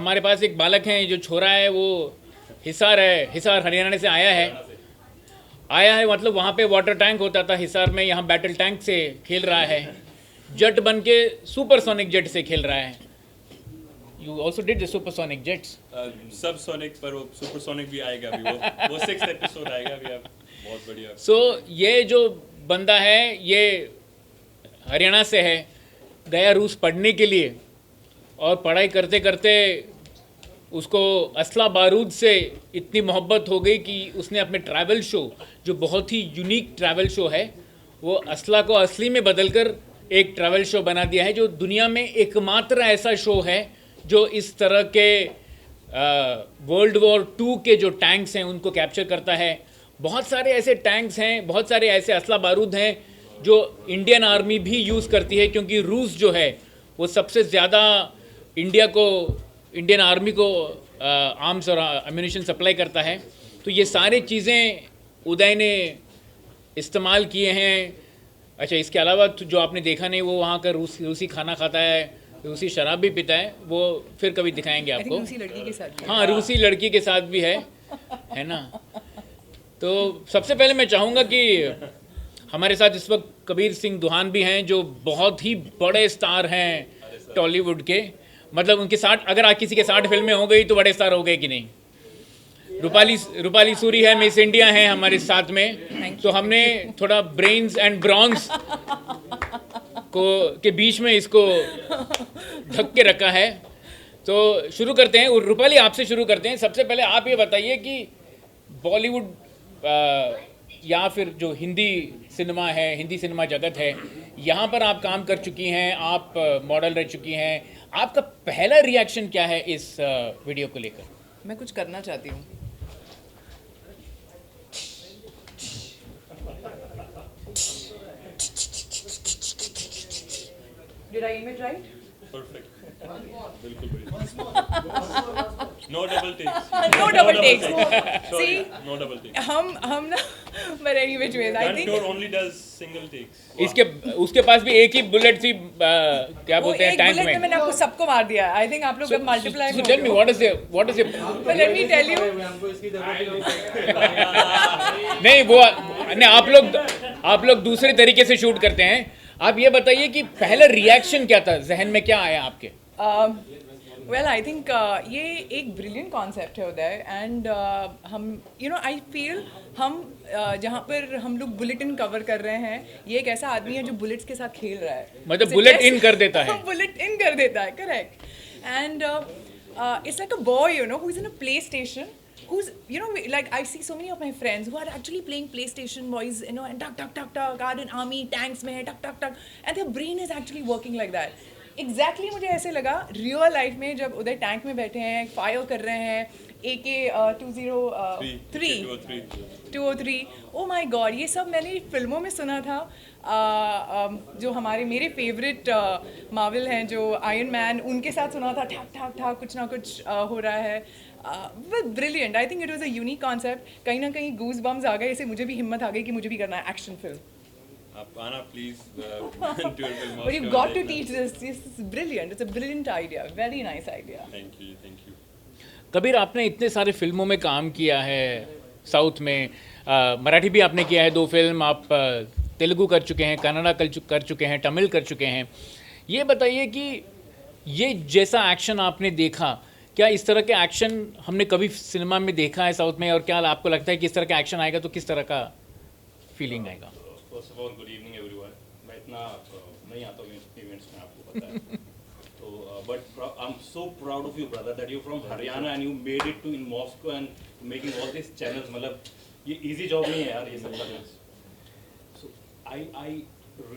हमारे पास एक बालक है, जो छोरा है वो हिसार है, हिसार हरियाणा से आया है मतलब वहाँ पे वाटर टैंक होता था हिसार में, यहाँ बैटल टैंक से खेल रहा है, जेट बन के सुपरसोनिक जेट से खेल रहा है। You also did the supersonic jets. सब सोनिक पर वो सुपरसोनिक भी आएगा अभी, वो 6th एपिसोड आएगा अभी। आप बहुत बढ़िया। सो ये जो बंदा है ये हरियाणा से है, गया रूस पढ़ने के लिए, और पढ़ाई करते करते उसको असला बारूद से इतनी मोहब्बत हो गई कि उसने अपने ट्रैवल शो, जो बहुत ही यूनिक ट्रैवल शो है, वो असला को असली में बदलकर एक ट्रैवल शो बना दिया है, जो दुनिया में एकमात्र ऐसा शो है जो इस तरह के वर्ल्ड वॉर 2 के जो टैंक्स हैं उनको कैप्चर करता है। बहुत सारे ऐसे टैंक्स हैं, बहुत सारे ऐसे असला बारूद हैं जो इंडियन आर्मी भी यूज़ करती है, क्योंकि रूस जो है वो सबसे ज़्यादा इंडियन आर्मी को आर्म्स और एम्यूनिशन सप्लाई करता है। तो ये सारी चीज़ें उदय ने इस्तेमाल किए हैं। अच्छा, इसके अलावा जो आपने देखा नहीं, वो वहाँ का रूसी खाना खाता है, रूसी शराब भी पीता है, वो फिर कभी दिखाएंगे आपको। रूसी लड़की के साथ भी। हाँ, रूसी लड़की के साथ भी है ना। तो सबसे पहले मैं चाहूँगा कि हमारे साथ इस वक्त कबीर सिंह दुहान भी हैं, जो बहुत ही बड़े स्टार हैं टॉलीवुड के। मतलब उनके 60, अगर आज किसी के 60 फिल्में हो गई तो बड़े स्टार हो गए कि नहीं। रूपाली सूरी है, मिस इंडिया है हमारे साथ में। तो हमने थोड़ा ब्रेन्स एंड ब्रॉन्स के बीच में इसको ढक के रखा है। तो शुरू करते हैं, रूपाली आपसे शुरू करते हैं। सबसे पहले आप ये बताइए कि बॉलीवुड या फिर जो हिंदी सिनेमा है, हिंदी सिनेमा जगत है, यहाँ पर आप काम कर चुकी हैं, आप मॉडल रह चुकी हैं, आपका पहला रिएक्शन क्या है इस वीडियो को लेकर? मैं कुछ करना चाहती हूँ। Did I aim it right? Perfect, बिल्कुल बढ़िया। No double takes. No double takes. Sorry, See, no double takes. हम ना, but any which ways, I think Guntur only does single takes. उसके पास भी एक ही बुलेट थी, क्या वो बोलते हैं, एक टैंक बुलेट में में। मैंने आपको सबको मार दिया। I think आप लोग अब multiply So tell me what is it? But let me tell you, नहीं वो नहीं, आप लोग दूसरे तरीके से शूट करते हैं। आप ये बताइए कि पहला रिएक्शन क्या था, जहन में क्या आया आपके? well, I think ये एक ब्रिलियंट कॉन्सेप्ट है उदय, एंड हम आई फील हम जहाँ पर हम लोग बुलेट इन कवर कर रहे हैं, ये एक ऐसा आदमी है जो बुलेट्स के साथ खेल रहा है, मतलब बुलेट इन कर देता है। बुलेट इन कर देता है, correct. And it's like a boy who is in a play station, who's like I see so many of my friends who are actually playing PlayStation, boys, and tuck are in army tanks mein tuck and their brain is actually working like that. Exactly मुझे ऐसे लगा real life में जब उधर tank में बैठे हैं, fire कर रहे हैं, AK 203 ओ माय गॉड, ये सब मैंने फिल्मों में सुना था। जो मेरे फेवरेट मार्वल हैं, जो आयरन मैन, उनके साथ सुना था, ठाक कुछ ना कुछ हो रहा है। Brilliant, I think it was a unique concept. कहीं ना कहीं गूज बम्स आ गए, इससे मुझे भी हिम्मत आ गई कि मुझे भी करना है एक्शन फिल्म। आप आना please to your film. But you've got to teach this. This is brilliant. It's a brilliant idea. Very nice idea. Thank you. Kabir, आपने इतने सारे फिल्मों में काम किया है साउथ में, मराठी भी आपने किया है 2 फिल्म, आप तेलुगु कर चुके हैं, कन्नड़ा कर चुके हैं, तमिल कर चुके हैं। ये बताइए कि ये जैसा एक्शन आपने देखा, क्या इस तरह के एक्शन हमने कभी सिनेमा में देखा है साउथ में, और क्या आपको लगता है कि इस तरह का एक्शन आएगा तो किस तरह का फीलिंग आएगा? First of all good evening everyone. मैं इतना नहीं आता हूँ इवेंट्स में, आपको पता है। तो but I am so proud of you brother that you from Haryana and you made it to in Moscow and making all this channels. मतलब ये इजी जॉब नहीं है यार, ये सब करना। So I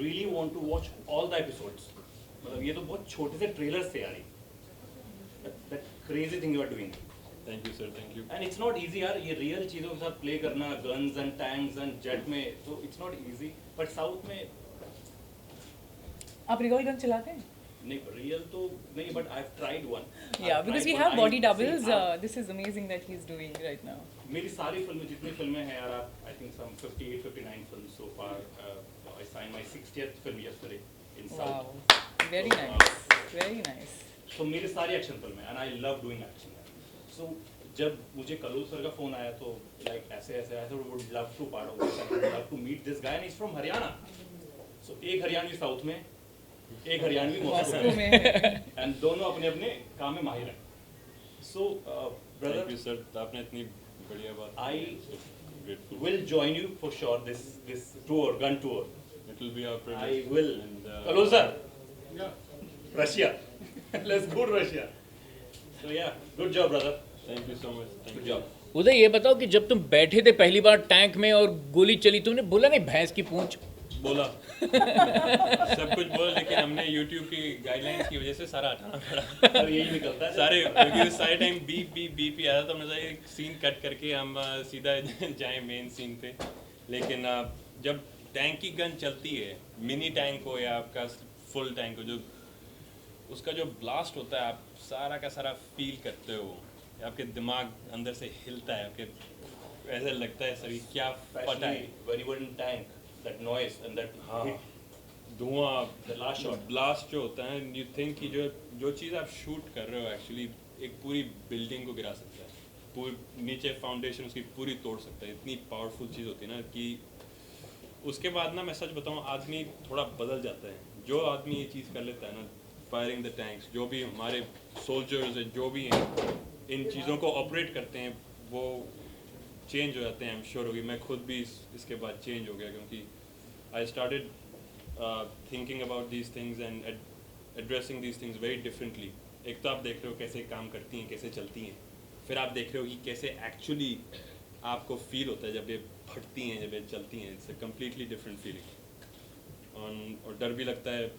really want to watch all the episodes. मतलब ये तो बहुत छोटे से ट्रेलर्स थे यार, that crazy thing you are doing. Thank you sir, thank you. And it's not easy यार, ये रियल चीज़ों के साथ प्ले करना, guns and tanks and jet में, तो it's not easy. But south में आप रिकॉल गन चलाते हैं? नहीं, रियल तो नहीं, but I have tried one. Yeah, because we have body doubles. This is amazing that he's doing right now. मेरी सारी फिल्में, जितनी फिल्में हैं यार, आप I think some 58-59 films so far. I sign my 60th film yesterday in south. Wow, very nice, very nice. तो मेरे सारे एक्शन फिल्म है and I love doing action. So जब मुझे कलोल सर का फोन आया तो लाइक ऐसे ऐसे आया, तो would love to part of this, I would love to meet this guy and is from Haryana. So एक हरियाणवी साउथ में, एक हरियाणवी मॉस्को में, एंड दोनों अपने अपने काम में माहिर हैं. So thank brother, you sir, आपने इतनी बढ़िया बात. आई grateful. will join you for sure this tour, gun tour. It will be our I privilege. will. And, Hello, sir. Russia. Let's go to Russia. So yeah, good job, brother. Thank you so much. Thank Good you. job. उदय ये बताओ कि जब तुम बैठे थे पहली बार tank में और गोली चली, तुमने बोला नहीं भैंस की पूंछ? बोला सब कुछ बोला, लेकिन हमने YouTube की गाइडलाइंस की वजह से सारा हटाना पड़ा. सर यही निकलता है. सारे क्योंकि सारे टाइम बीप ही आया था, तो हमने सोचा एक सीन कट करके हम सीधा जाएं मेन सीन पे. लेकिन जब टैंक की गन चलती है, मिनी टैंक हो या आपका फुल टैंक हो, जो उसका जो ब्लास्ट होता है, आप सारा का सारा फील करते हो. आपके दिमाग अंदर से हिलता है, आपके ऐसा लगता है सभी क्या पता है. Especially when you were in tank, that noise and that hit. धुआं, The last shot. ब्लास्ट जो होता है, यू थिंक कि जो चीज़ आप शूट कर रहे हो एक्चुअली एक पूरी बिल्डिंग को गिरा सकता है, पूरी नीचे फाउंडेशन उसकी पूरी तोड़ सकता है. इतनी पावरफुल चीज़ होती है ना कि उसके बाद ना, मैं सच बताऊँ, आदमी थोड़ा बदल जाता है. जो आदमी ये चीज़ कर लेता है ना, फायरिंग द टैंक्स, जो भी हमारे सोल्जर्स हैं, जो भी हैं, इन चीज़ों को ऑपरेट करते हैं, वो चेंज हो जाते हैं. आई एम श्योर होगी, मैं खुद भी इसके बाद चेंज हो गया, क्योंकि I started thinking about these things and addressing these things very differently. एक तो आप देख रहे हो कैसे काम करती हैं, कैसे चलती हैं, फिर आप देख रहे हो कि कैसे एक्चुअली आपको फील होता है जब ये फटती हैं, जब ये चलती हैं. It's a completely different feeling. और डर भी लगता है.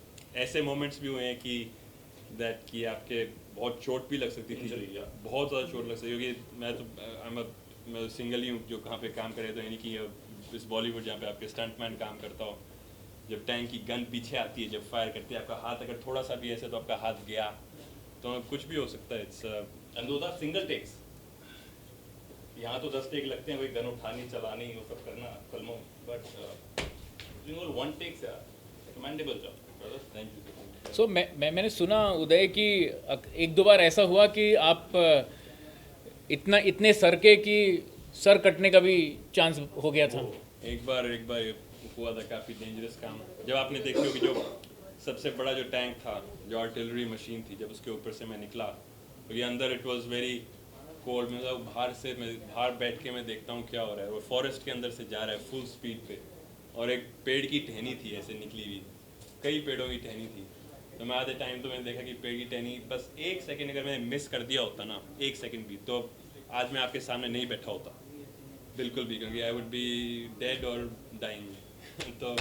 ऐसे मोमेंट्स भी हुए हैं कि आपके बहुत चोट भी लग सकती थी. Injury, yeah. बहुत ज़्यादा चोट लग सकती है, क्योंकि मैं सिंगल ही हूँ जो कहाँ पे काम करे, तो यानी कि इस बॉलीवुड जहाँ पे आपके स्टंटमैन काम करता हो, जब टैंक की गन पीछे आती है, जब फायर करती है, आपका हाथ अगर थोड़ा सा भी ऐसे, तो आपका हाथ गया, तो कुछ भी हो सकता है. It's And those are single takes. यहाँ तो 10 टेक लगते हैं, वही गन उठानी, चलानी, वो सब करना फिल्मों. But doing all one takes, commendable job, brother. Thank you. So मैंने सुना उदय कि एक दो बार ऐसा हुआ कि आप इतने सर के कि सर कटने का भी चांस हो गया था. एक बार हुआ था, काफ़ी डेंजरस काम. जब आपने देखी होगी, जो सबसे बड़ा जो टैंक था, जो आर्टिलरी मशीन थी, जब उसके ऊपर से मैं निकला, तो ये अंदर इट वाज वेरी कोल्ड. मैं बाहर बैठ के मैं देखता हूँ क्या हो रहा है. वो फॉरेस्ट के अंदर से जा रहा है फुल स्पीड पे, और एक पेड़ की टहनी थी ऐसे निकली हुई, कई पेड़ों की टहनी थी. तो मैं आधे टाइम तो मैंने देखा कि पेड़ की टहनी बस एक सेकंड अगर मैंने मिस कर दिया होता ना, एक सेकंड भी, तो आज मैं आपके सामने नहीं बैठा होता बिल्कुल भी, क्योंकि आई वुड बी डेड और डाइंग. तो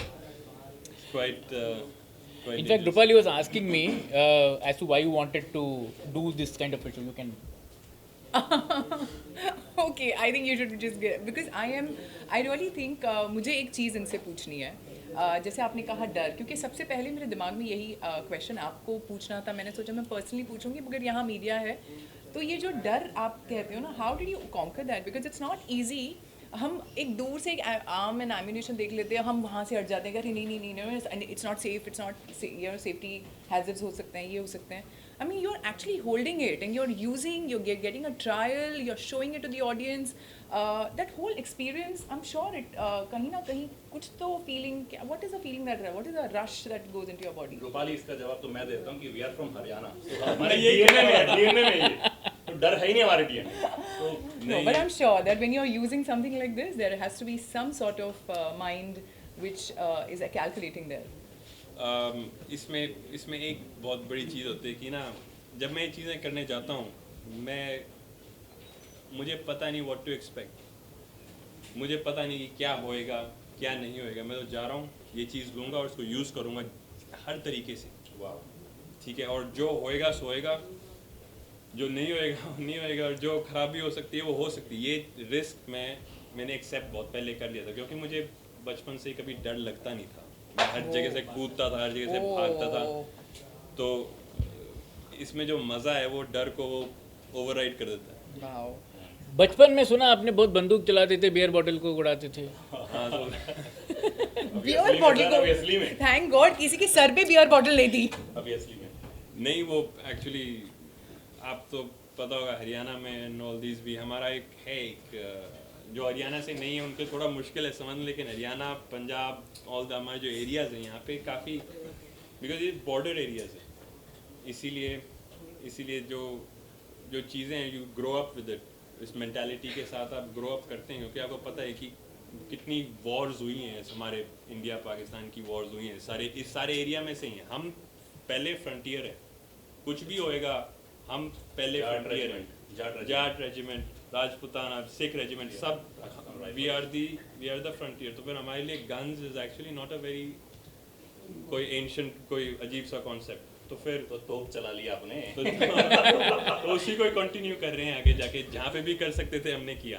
quite In fact, Rupali was asking me as to why you wanted to do this kind of a show. You can. Okay, I think you should just get, because I really think मुझे एक चीज़ इनसे पूछनी है. जैसे आपने कहा डर, क्योंकि सबसे पहले मेरे दिमाग में यही क्वेश्चन आपको पूछना था. मैंने सोचा मैं पर्सनली पूछूंगी, मगर यहाँ मीडिया है, तो ये जो डर आप कहते हो ना, how did you conquer that? Because it's not easy. हम एक दूर से एक आर्म एंड एम्यूनेशन देख लेते हैं, हम वहाँ से हट जाते हैं कि अरे नहीं, it's not safe, it's not, safety hazards हो सकते हैं, ये हो सकते हैं. I mean, you're actually holding it and you're getting a trial, you're showing it to the audience. That whole experience, I'm sure it, kahin na kahin, kuch to feeling, what is the feeling what is the rush that goes into your body? Rupali, इसका जवाब तो मैं देता हूँ कि we are from Haryana. हमारे DNA में है, DNA में ये. तो डर है ही नहीं हमारे DNA. तो No, but I'm sure that when you're using something like this, there has to be some sort of mind which is calculating there. इसमें एक बहुत बड़ी चीज़ होती है कि ना, जब मैं ये चीज़ें करने जाता हूँ, मुझे पता नहीं व्हाट टू एक्सपेक्ट. मुझे पता नहीं कि क्या होएगा, क्या नहीं होएगा. मैं तो जा रहा हूँ, ये चीज़ लूँगा और उसको यूज़ करूँगा हर तरीके से. वाह, ठीक है. और जो होएगा सो होएगा, जो नहीं होएगा वो नहीं होएगा, और जो खराबी हो सकती है वो हो सकती है. ये रिस्क मैंने एक्सेप्ट बहुत पहले कर लिया था, क्योंकि मुझे बचपन से ही कभी डर लगता नहीं था. मैं हर जगह से कूदता था, हर जगह से भागता था. तो इसमें जो मज़ा है वो डर को वो ओवरराइड कर देता है. Wow. बचपन में सुना आपने बहुत बंदूक चलाते थे, बियर बॉटल को उड़ाते थे. हाँ, तो बियर बॉटल को, अभी असली में. थैंक गॉड किसी के सर पे बियर बॉटल नहीं थी. अभी असली में. नहीं वो एक्चुअली आप तो पता होगा हरियाणा में एंड ऑल दिस भी हमारा एक जो हरियाणा से नहीं है उनको थोड़ा मुश्किल है समझ, लेकिन हरियाणा पंजाब ऑल द हमारे जो एरियाज हैं यहाँ पे काफ़ी, बिकॉज ये बॉर्डर एरियाज है, इसीलिए जो चीज़ें हैं you grow up with it, इस मेंटालिटी के साथ आप ग्रो अप करते हैं, क्योंकि आपको पता है कि कितनी वॉर्स हुई हैं हमारे इंडिया पाकिस्तान की वॉर्स हुई हैं इस सारे एरिया में से ही हैं। हम पहले फ्रंटियर है, कुछ भी होएगा हम पहले फ्रंटियर हैं, जाट रेजिमेंट, राजपुताना, सिख रेजिमेंट, सब वी आर द फ्रंटियर। तो फिर हमारे लिए guns is actually not a very कोई एंशिएंट कोई अजीब सा कॉन्सेप्ट, तो फिर तो तोप चला लिया आपने। तो उसी को कंटिन्यू कर रहे हैं आगे जाके, जहाँ पे भी कर सकते थे हमने किया।